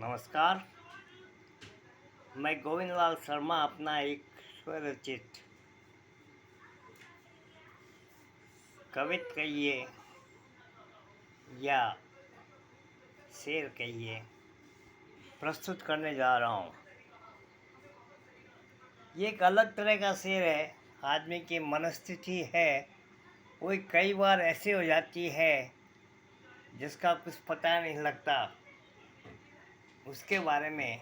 नमस्कार। मैं गोविंद लाल शर्मा अपना एक स्वरचित कविता कहिए या शेर कहिए प्रस्तुत करने जा रहा हूँ। ये एक अलग तरह का शेर है। आदमी की मनस्थिति है वो कई बार ऐसे हो जाती है जिसका कुछ पता नहीं लगता। उसके बारे में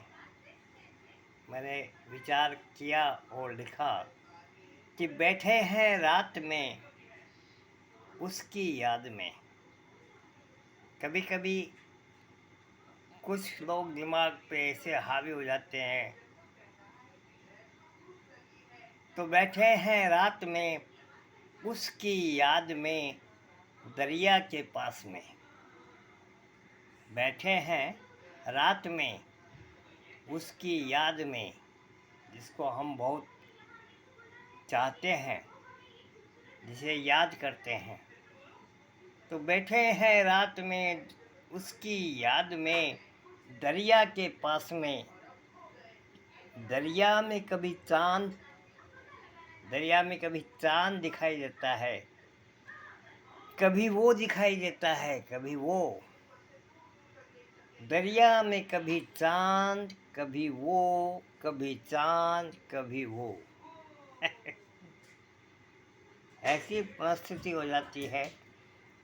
मैंने विचार किया और लिखा कि बैठे हैं रात में उसकी याद में। कभी कभी कुछ लोग दिमाग पे ऐसे हावी हो जाते हैं, तो बैठे हैं रात में उसकी याद में दरिया के पास में। बैठे हैं रात में उसकी याद में, जिसको हम बहुत चाहते हैं, जिसे याद करते हैं। तो बैठे हैं रात में उसकी याद में दरिया के पास में। दरिया में कभी चांद दिखाई देता है, कभी वो दिखाई देता है, कभी वो। दरिया में कभी चांद, कभी वो, कभी चांद, कभी वो। ऐसी परिस्थिति हो जाती है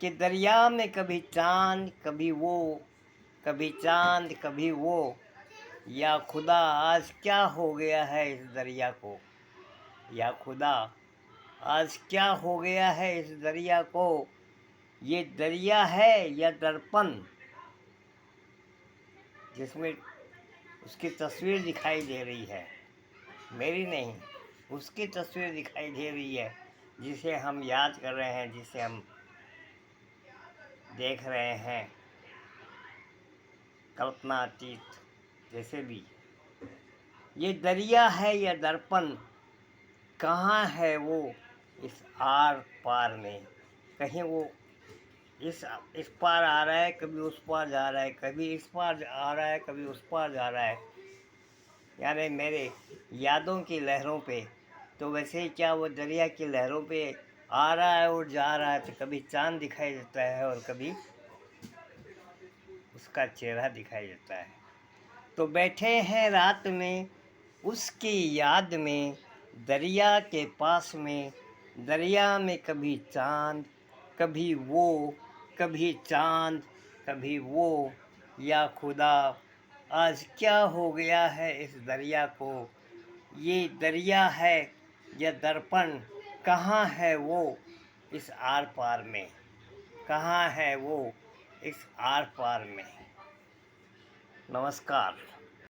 कि दरिया में कभी चांद, कभी वो, कभी चांद, कभी वो। या खुदा आज क्या हो गया है इस दरिया को, या खुदा आज क्या हो गया है इस दरिया को। ये दरिया है या दर्पण जिसमें उसकी तस्वीर दिखाई दे रही है, मेरी नहीं, उसकी तस्वीर दिखाई दे रही है, जिसे हम याद कर रहे हैं, जिसे हम देख रहे हैं, कल्पनातीत जैसे भी। ये दरिया है या दर्पण, कहाँ है वो इस आर पार में। कहीं वो इस पार आ रहा है, कभी उस पार जा रहा है, कभी इस पार आ रहा है, कभी उस पार जा रहा है। यानी मेरे यादों की लहरों पे। तो वैसे ही क्या वो दरिया की लहरों पे आ रहा है और जा रहा है। तो कभी चांद दिखाई देता है और कभी उसका चेहरा दिखाई देता है। तो बैठे हैं रात में उसकी याद में दरिया के पास में। दरिया में कभी चांद, कभी वो, कभी चांद, कभी वो। या खुदा आज क्या हो गया है इस दरिया को। ये दरिया है या दर्पण, कहाँ है वो इस आर पार में। कहाँ है वो इस आर पार में। नमस्कार।